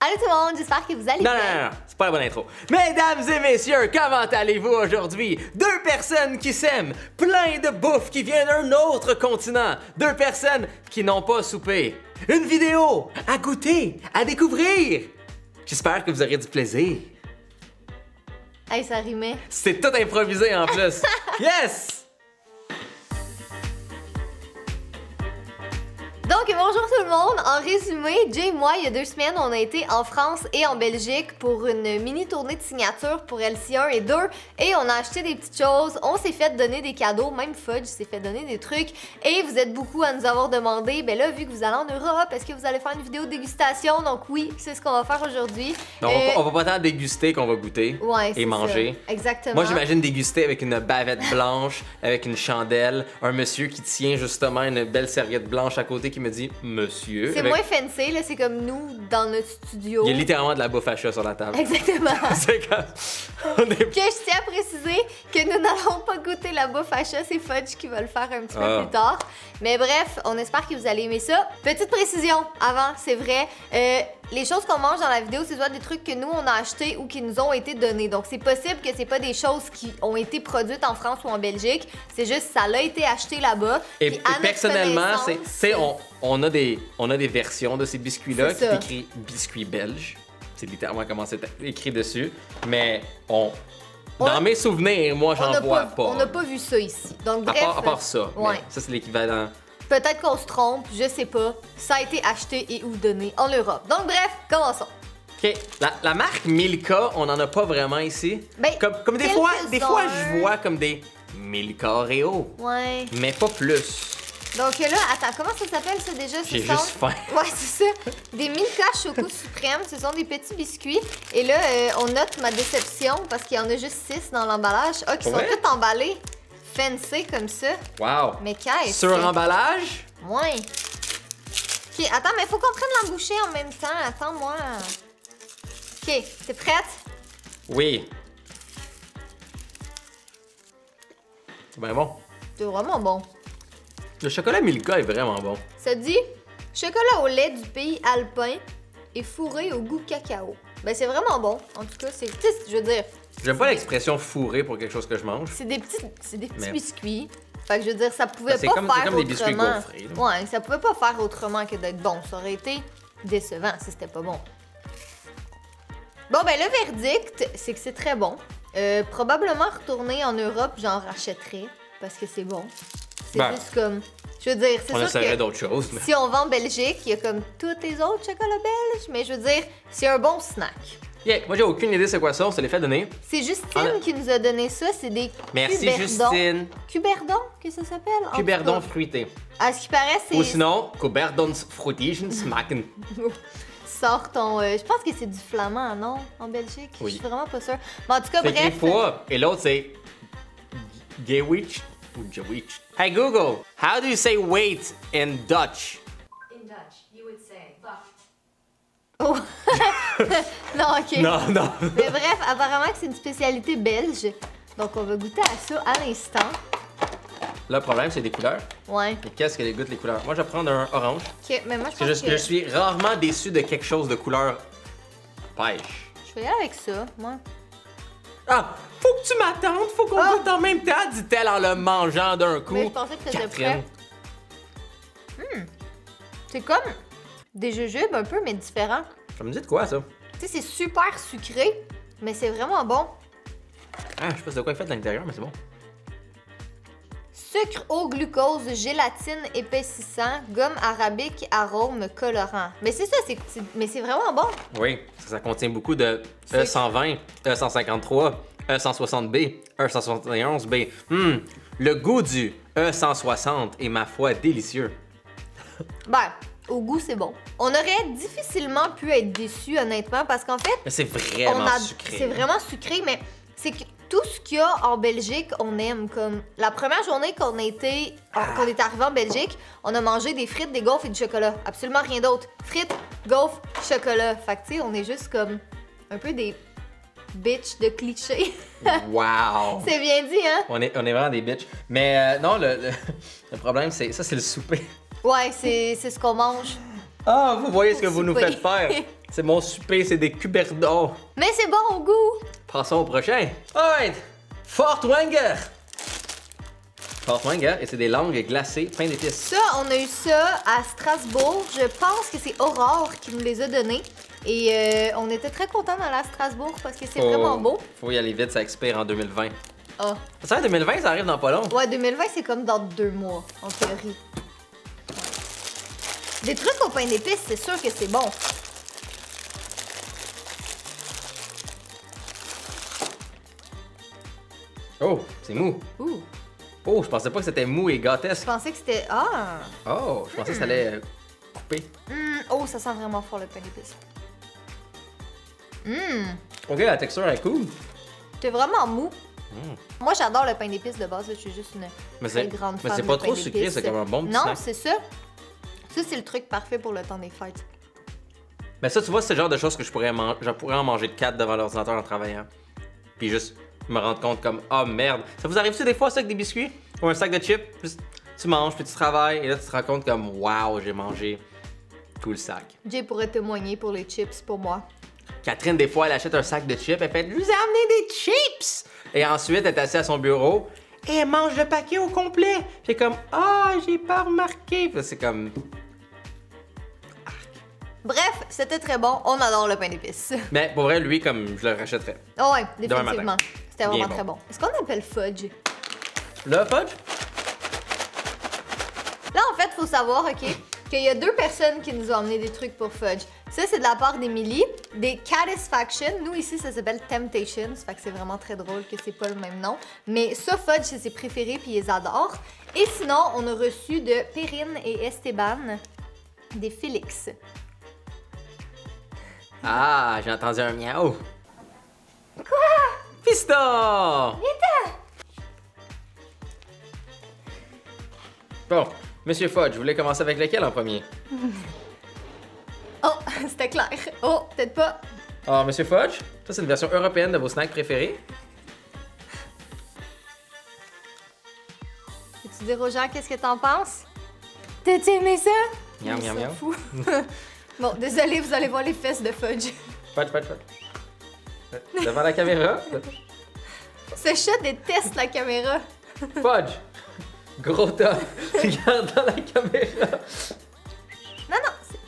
Allô tout le monde, j'espère que vous allez Non, bien. non, c'est pas la bonne intro. Mesdames et messieurs, comment allez-vous aujourd'hui? Deux personnes qui s'aiment, plein de bouffe qui vient d'un autre continent, deux personnes qui n'ont pas soupé. Une vidéo à goûter, à découvrir. J'espère que vous aurez du plaisir. Hey, ça rimait. C'est tout improvisé en plus. Yes! Donc, bonjour tout le monde. En résumé, Jay et moi, il y a 2 semaines, on a été en France et en Belgique pour une mini tournée de signature pour LC1 et 2 et on a acheté des petites choses. On s'est fait donner des cadeaux, même Fudge s'est fait donner des trucs et vous êtes beaucoup à nous avoir demandé, ben là, vu que vous allez en Europe, est-ce que vous allez faire une vidéo de dégustation? Donc oui, c'est ce qu'on va faire aujourd'hui. On va pas tant déguster qu'on va goûter et manger. Ça. Exactement. Moi, j'imagine déguster avec une bavette blanche, avec une chandelle, un monsieur qui tient justement une belle serviette blanche à côté qui me dit « Monsieur ». C'est moins fancy, là, c'est comme nous dans notre studio. Il y a littéralement de la bouffe à chat sur la table. Exactement. C'est comme... On est... Que je tiens à préciser que nous n'allons pas goûter la bouffe à chat, c'est Fudge qui va le faire un petit peu plus tard. Mais bref, on espère que vous allez aimer ça. Petite précision avant, c'est vrai, les choses qu'on mange dans la vidéo, c'est soit des trucs que nous on a achetés ou qui nous ont été donnés. Donc c'est possible que c'est pas des choses qui ont été produites en France ou en Belgique, c'est juste ça a été acheté là-bas. Et personnellement, on a des versions de ces biscuits-là qui est écrit biscuits belges. C'est littéralement comment c'est écrit dessus. Mais dans mes souvenirs, moi, j'en vois pas. On n'a pas vu ça ici. Donc, bref. À part ça. Ouais. Ça, c'est l'équivalent. Peut-être qu'on se trompe, je sais pas. Ça a été acheté et ou donné en Europe. Donc, bref, commençons. OK. La marque Milka, on n'en a pas vraiment ici. Ben, comme des fois, je vois comme des Milka Oreo. Ouais. Mais pas plus. Donc là, attends, comment ça s'appelle ça déjà? J'ai juste faim. Ouais, c'est ça. Des Milka Choco Suprême, ce sont des petits biscuits. Et là, on note ma déception parce qu'il y en a juste 6 dans l'emballage. Ah, qui sont tous emballés fancy comme ça. Wow. Mais qu'est-ce? Sur emballage? Ouais. OK, attends, mais il faut qu'on prenne la bouchée en même temps. Attends-moi. OK, t'es prête? Oui. C'est bien bon. C'est vraiment bon. Le chocolat Milka est vraiment bon. Ça dit chocolat au lait du pays alpin et fourré au goût cacao. Ben c'est vraiment bon. En tout cas, je veux dire. J'aime pas l'expression fourré pour quelque chose que je mange. C'est des petits biscuits. Fait que je veux dire, ça pouvait pas faire autrement. C'est comme des biscuits gaufrés. Là. Ouais, ça pouvait pas faire autrement que d'être bon. Ça aurait été décevant si c'était pas bon. Bon ben le verdict, c'est que c'est très bon. Probablement retourner en Europe, j'en rachèterais parce que c'est bon. C'est juste comme... Je veux dire, c'est sûr essaierait d'autres choses. Mais... Si on va en Belgique, il y a comme tous les autres chocolats belges, mais je veux dire, c'est un bon snack. Yeah, moi j'ai aucune idée c'est quoi ça, on se les fait donner. C'est Justine qui nous a donné ça, c'est des Merci Justine. Cuberdons, que ça s'appelle? Cuberdons fruités. À ce qui paraît, c'est... Ou sinon, Cuberdons fruitigen smaken. Sors ton... je pense que c'est du flamand, non? En Belgique? Oui. Je suis vraiment pas sûre. Mais en tout cas, bref... C'est fois, et l'autre c'est... Gewich ou Gewich. Hey Google, how do you say wait in Dutch? In Dutch, you would say wacht. Oh. Non, OK. Non. Mais bref, apparemment que c'est une spécialité belge. Donc, on va goûter à ça à l'instant. Là, le problème, c'est des couleurs. Ouais. Et qu'est-ce que les goûtent les couleurs? Moi, je vais prendre un orange. OK, mais moi, je pense que je suis rarement déçu de quelque chose de couleur pêche. Je vais y aller avec ça, moi. Ah, faut que tu m'attendes, faut qu'on goûte en même temps, dit-elle en le mangeant d'un coup. Mais je pensais que c'était prêt. C'est comme des jujubes un peu, mais différents. Ça me dit de quoi, ça? Tu sais, c'est super sucré, mais c'est vraiment bon. Ah, je sais pas de quoi il fait de l'intérieur, mais c'est bon. Sucre, eau, glucose, gélatine épaississant, gomme arabique, arôme colorant. Mais c'est ça, mais c'est vraiment bon. Oui, ça contient beaucoup de E120, E153, E160B, E171B. Le goût du E160 est, ma foi, délicieux. Ben, au goût, c'est bon. On aurait difficilement pu être déçus, honnêtement, parce qu'en fait... Mais c'est vraiment sucré. C'est vraiment sucré, mais c'est que tout ce qu'il y a en Belgique, on aime. Comme la première journée qu'on est arrivé en Belgique, on a mangé des frites, des gaufres et du chocolat. Absolument rien d'autre. Frites, gaufres, chocolat. Fait que tu sais, on est juste comme un peu des bitches de clichés. Wow! C'est bien dit, hein? On est vraiment des bitches. Mais non, le problème, c'est le souper. Ouais, c'est ce qu'on mange. Ah, vous voyez ce que vous nous faites faire. C'est mon souper, c'est des cuberdons. Mais c'est bon au goût! Passons au prochain. Alright! Fort Wenger. Fort Wenger, et c'est des langues glacées, pain d'épices. Ça, on a eu ça à Strasbourg. Je pense que c'est Aurore qui nous les a donnés. Et on était très contents d'aller à Strasbourg parce que c'est vraiment beau. Faut y aller vite, ça expire en 2020. Ah. Ça, en 2020, ça arrive dans pas long. Ouais, 2020, c'est comme dans 2 mois, en théorie. Des trucs au pain d'épices, c'est sûr que c'est bon. Oh, c'est mou. Ouh. Oh, je pensais pas que c'était mou et Je gâtesque. pensais que c'était... Ah! Oh, je pensais que ça allait couper. Oh, ça sent vraiment fort le pain d'épices. Ok, la texture est cool. C'est vraiment mou. Moi, j'adore le pain d'épices de base. Je suis juste une Mais très c'est grande fan mais c'est de pas pain trop sucré, d'épices. c'est comme un bon petit Non, snack. c'est ça. Ça, c'est le truc parfait pour le temps des fêtes. Mais ça, tu vois, c'est le genre de choses que je pourrais en manger 4 devant l'ordinateur en travaillant. Puis juste me rendre compte comme, ah merde. Ça vous arrive-tu des fois ça avec des biscuits? Ou un sac de chips? Juste, tu manges, puis tu travailles, et là tu te rends compte comme, waouh, j'ai mangé tout le sac. Jay pourrait témoigner pour les chips pour moi. Catherine, des fois, elle achète un sac de chips, elle fait, je vous ai amené des chips! Et ensuite, elle est assise à son bureau, et elle mange le paquet au complet. Puis comme, ah, j'ai pas remarqué. Puis c'est comme, Bref, c'était très bon. On adore le pain d'épices. mais pour vrai, lui, comme, je le rachèterais. Oh ouais, Demain définitivement. matin. C'était vraiment Bien très bon. Est-ce qu'on appelle fudge? Le fudge? Là, en fait, faut savoir, OK, qu'il y a 2 personnes qui nous ont amené des trucs pour fudge. Ça, c'est de la part d'Emily, des Catisfaction. Nous, ici, ça s'appelle Temptations. Fait que c'est vraiment très drôle que c'est pas le même nom. Mais ça, fudge, c'est ses préférés, puis ils les adorent. Et sinon, on a reçu de Perrine et Esteban des Félix. Ah, j'ai entendu un miaou. Quoi? Piston! Bon, Monsieur Fudge, vous voulez commencer avec lequel en premier? Oh, c'était clair. Oh, peut-être pas. Alors, Monsieur Fudge, ça c'est une version européenne de vos snacks préférés. Peux-tu dire aux gens qu'est-ce que t'en penses? T'as-tu aimé ça? Miam, Je miam, m'en miam. fous. Bon, désolé, vous allez voir les fesses de fudge. Fudge, Fudge, Fudge. Devant la caméra. Ce chat déteste la caméra. Fudge! Gros tas! Regarde dans la caméra! Non, non, c'est...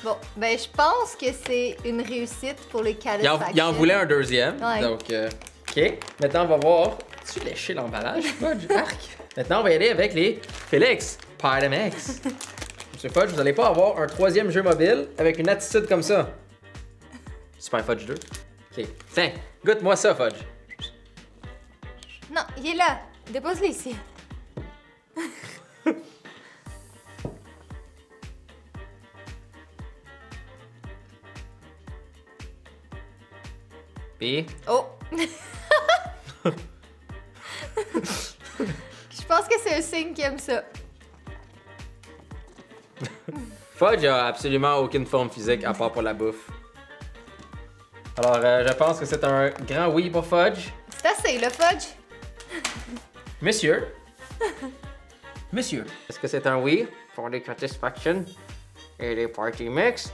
Bon, ben je pense que c'est une réussite pour les Catisfaction. Il en voulait un deuxième. Ouais. Donc, OK. Maintenant, on va voir. Tu léché l'emballage, Fudge? Arc! Maintenant, on va y aller avec les Félix Pyramex. Monsieur Fudge, vous n'allez pas avoir un 3e jeu mobile avec une attitude comme ça. Super Fudge 2. OK. Tiens, goûte-moi ça, Fudge. Non, il est là. Dépose-le ici. Puis, Oh! Je pense que c'est un signe qu'il aime ça. Fudge a absolument aucune forme physique à part pour la bouffe. Alors, je pense que c'est un grand oui pour Fudge. C'est assez, le fudge. Monsieur. Monsieur. Est-ce que c'est un oui pour les Catisfaction et les Party Mix?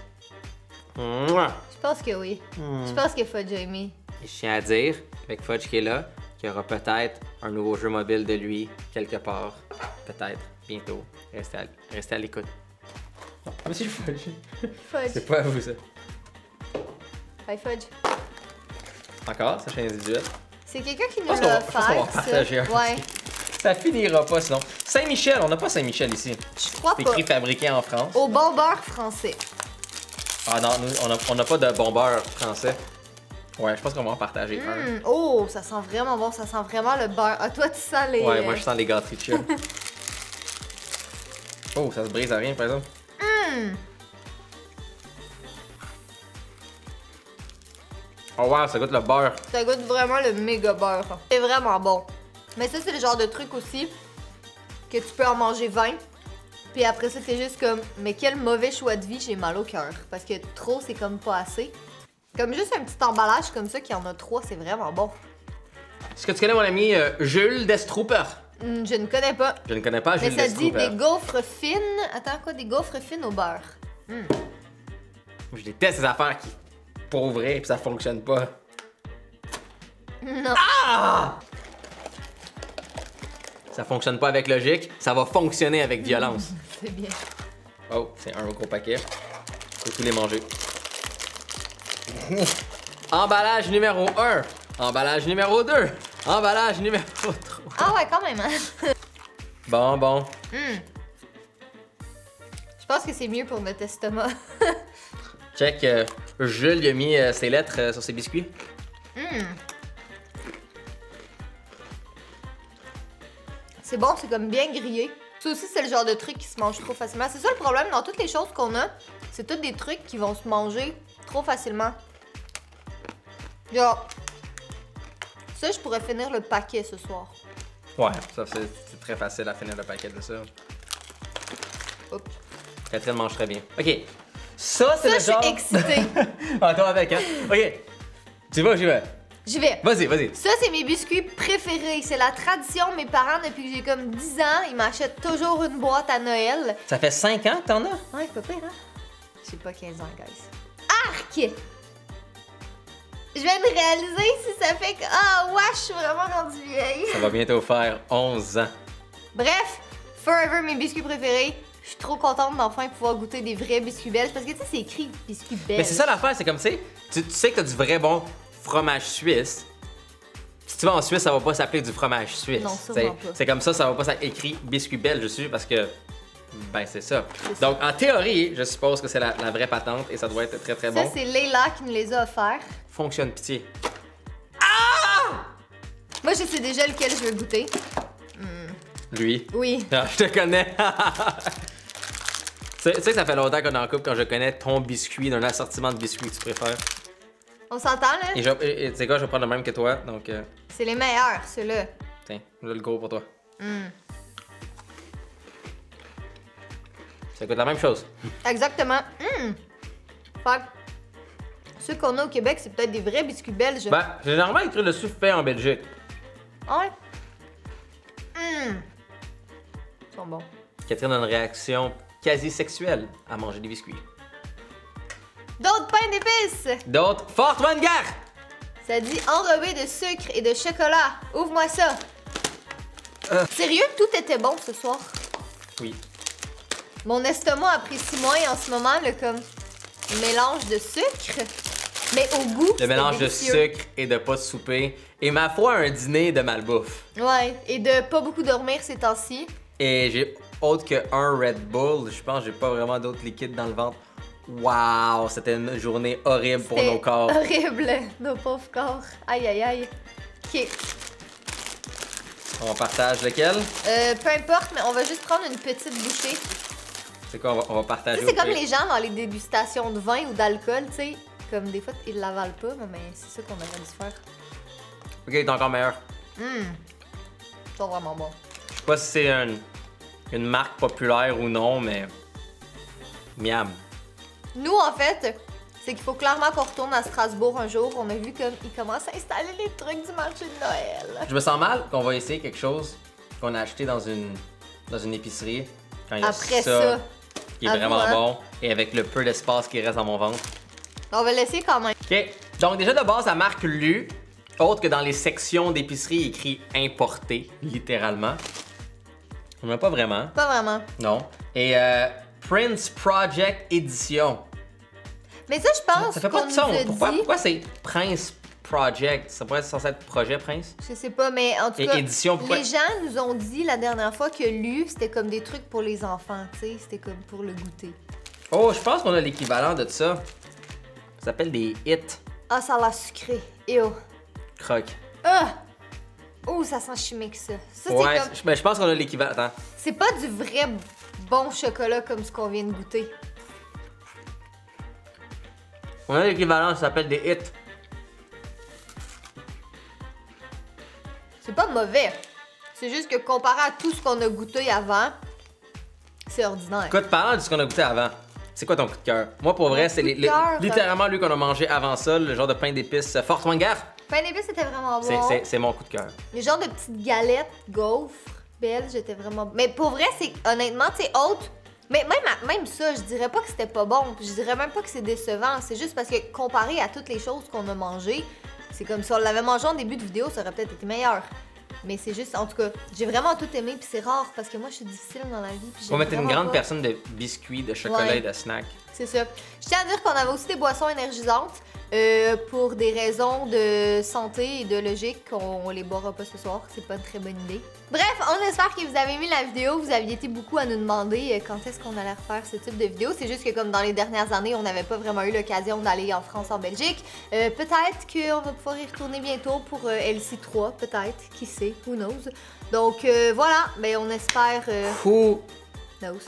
Mouah. Je pense que oui. Je pense que fudge a aimé. Et je tiens à dire, avec Fudge qui est là, qu'il y aura peut-être un nouveau jeu mobile de lui, quelque part. Peut-être, bientôt. Restez à l'écoute. Non, Monsieur Fudge. Fudge. C'est pas à vous, ça. Bye, fudge. Encore, ça chaîne individuelle. C'est quelqu'un qui nous pense qu'on l'a va- je pense qu'on va offert, partager un. ça. Ouais. Ça finira pas sinon. Saint-Michel, on n'a pas Saint-Michel ici. Je crois C'est pas. écrit fabriqué en France. Au bon beurre français. Ah non, nous, on n'a pas de bon beurre français. Ouais, je pense qu'on va en partager un. Oh, ça sent vraiment bon. Ça sent vraiment le beurre. Ah, toi, tu sens les... Ouais, moi je sens les gâteries de chien. Oh, ça se brise à rien, par exemple. Oh wow, ça goûte le beurre. Ça goûte vraiment le méga beurre. C'est vraiment bon. Mais ça, c'est le genre de truc aussi que tu peux en manger 20. Puis après ça, t'es juste comme, mais quel mauvais choix de vie, j'ai mal au cœur. Parce que trop, c'est comme pas assez. Comme juste un petit emballage comme ça qui en a 3, c'est vraiment bon. Est-ce que tu connais mon ami Jules Destrooper? Je ne connais pas. Je ne connais pas Mais Jules ça dit Destrooper. des gaufres fines. Attends, quoi? Des gaufres fines au beurre. Je déteste ces affaires qui pour vrai puis ça fonctionne pas. Non. Ah! Ça fonctionne pas avec logique, ça va fonctionner avec violence. C'est bien. Oh, c'est un gros paquet. Faut tous les manger. Emballage numéro 1. Emballage numéro 2. Emballage numéro 3. Ah ouais, quand même, hein? Bon. Je pense que c'est mieux pour notre estomac. Check, Jules il a mis ses lettres sur ses biscuits. C'est bon, c'est comme bien grillé. Ça aussi, c'est le genre de truc qui se mange trop facilement. C'est ça le problème dans toutes les choses qu'on a. C'est tous des trucs qui vont se manger trop facilement. Genre, ça, je pourrais finir le paquet ce soir. Ouais, ça c'est très facile à finir le paquet de ça. Oups. Catherine mange très bien. Ok. Ça, c'est Ça, le je genre... suis excitée. Ah, toi avec, hein? Ok. Tu vas, j'y vais. J'y vais. Vas-y. Ça, c'est mes biscuits préférés. C'est la tradition de mes parents depuis que j'ai comme 10 ans. Ils m'achètent toujours une boîte à Noël. Ça fait 5 ans que t'en as? Ouais, pas pire, hein? J'ai pas 15 ans, guys. Arc! Je viens de réaliser si ça fait que... Ah, ouais, je suis vraiment rendue vieille. Ça va bientôt faire 11 ans. Bref, forever mes biscuits préférés. Je suis trop contente d'enfin pouvoir goûter des vrais biscuits belges. Parce que, tu sais, c'est écrit biscuits belges. Mais c'est ça l'affaire, c'est comme, tu sais que t'as du vrai bon fromage suisse. Si tu vas en Suisse, ça va pas s'appeler du fromage suisse. Non, sûrement pas. C'est comme ça va pas s'appeler écrit biscuit belge dessus parce que, ben c'est ça. C'est ça. Donc en théorie, je suppose que c'est la vraie patente et ça doit être très très Ça, bon. c'est Leila qui nous les a offerts. Fonctionne pitié. Moi, je sais déjà lequel je veux goûter. Lui. Oui. Ah, je te connais. Tu sais que ça fait longtemps qu'on est en couple quand je connais ton biscuit d'un assortiment de biscuits que tu préfères. On s'entend, là? Et tu sais quoi, je vais prendre le même que toi, donc C'est les meilleurs, ceux-là. tiens, là le gros pour toi. Ça coûte la même chose. Exactement. Fait que ceux qu'on a au Québec, c'est peut-être des vrais biscuits belges. Ben, j'ai généralement écrit le souffle fait en Belgique. Ouais. Ils sont bons. Catherine a une réaction quasi sexuelle à manger des biscuits. D'autres pains d'épices! D'autres, forte bonne guerre! Ça dit enrobé de sucre et de chocolat. Ouvre-moi ça. Sérieux, tout était bon ce soir. Oui. Mon estomac apprécie moins en ce moment le comme mélange de sucre, mais au goût. Le c'était mélange délicieux. de sucre et de pas de souper. Et ma foi, un dîner de malbouffe. Ouais, et de pas beaucoup dormir ces temps-ci. Et j'ai autre que un Red Bull. Je pense que j'ai pas vraiment d'autres liquides dans le ventre. Waouh, c'était une journée horrible pour C'était nos corps. horrible, nos pauvres corps. Aïe, aïe, aïe. Ok. On partage lequel? Peu importe, mais on va juste prendre une petite bouchée. C'est quoi, on va Tu partager sais, c'est au comme pire. les gens dans les dégustations de vin ou d'alcool, tu sais. Comme des fois, ils l'avalent pas, mais c'est ça qu'on aurait dû faire. Ok, il est encore meilleur. Ils sont vraiment bons. Je sais pas si c'est une marque populaire ou non, mais... Miam. Nous, en fait, c'est qu'il faut clairement qu'on retourne à Strasbourg un jour. On a vu comme ils commencent à installer les trucs du marché de Noël. Je me sens mal qu'on va essayer quelque chose qu'on a acheté dans une épicerie. Quand il y a Après ça, qui est avoue, vraiment hein. bon. Et avec le peu d'espace qui reste dans mon ventre. on va laisser quand même. OK. Donc déjà de base, la marque Lu, autre que dans les sections d'épicerie écrit importé, littéralement. On n'a pas vraiment. Pas vraiment. Non. Et Prince Project Edition. Mais ça, je pense Ça fait qu'on pas de nous son. a Pourquoi, dit... pourquoi c'est Prince Project? Ça pourrait être censé être Projet Prince? Je sais pas, mais en tout Et cas, édition, pourquoi? les gens nous ont dit la dernière fois que lu, c'était comme des trucs pour les enfants, tu sais, c'était comme pour le goûter. Oh, je pense qu'on a l'équivalent de ça. Ça s'appelle des hits. Ah, ça a l'air sucré. Ew. Croc. Ah! Oh, ça sent chimique, ça. Ça, Ouais, c'est comme... mais je pense qu'on a l'équivalent. Attends. C'est pas du vrai bon chocolat comme ce qu'on vient de goûter. On a l'équivalent, ça s'appelle des hits. C'est pas mauvais. C'est juste que comparé à tout ce qu'on a goûté avant, c'est ordinaire. Écoute, parlant de ce qu'on a goûté avant, C'est quoi ton coup de cœur? Moi, pour vrai, c'est coup de cœur, littéralement lui qu'on a mangé avant ça, le genre de pain d'épices Fort Wenger. Pain d'épices, c'était vraiment bon. C'est mon coup de cœur. Les genres de petites galettes gaufres belges, j'étais vraiment... Mais pour vrai, c'est honnêtement, tu sais, autre... Mais même ça, je dirais pas que c'était pas bon. Je dirais même pas que c'est décevant. C'est juste parce que comparé à toutes les choses qu'on a mangées, c'est comme si on l'avait mangé en début de vidéo, ça aurait peut-être été meilleur. Mais c'est juste, en tout cas, j'ai vraiment tout aimé, puis c'est rare parce que moi, je suis difficile dans la vie. On va mettre une grande personne de biscuits, de chocolat et de snacks. C'est ça. Je tiens à dire qu'on avait aussi des boissons énergisantes. Pour des raisons de santé et de logique, on les boira pas ce soir. C'est pas une très bonne idée. Bref, on espère que vous avez aimé la vidéo. Vous aviez été beaucoup à nous demander quand est-ce qu'on allait refaire ce type de vidéo. C'est juste que comme dans les dernières années, on n'avait pas vraiment eu l'occasion d'aller en France, en Belgique. Peut-être qu'on va pouvoir y retourner bientôt pour LC3, peut-être. Qui sait? Who knows? Donc voilà, ben on espère... Who knows?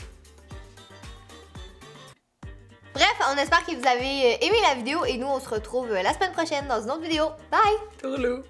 Bref, on espère que vous avez aimé la vidéo et nous on se retrouve la semaine prochaine dans une autre vidéo. Bye! Tourlou.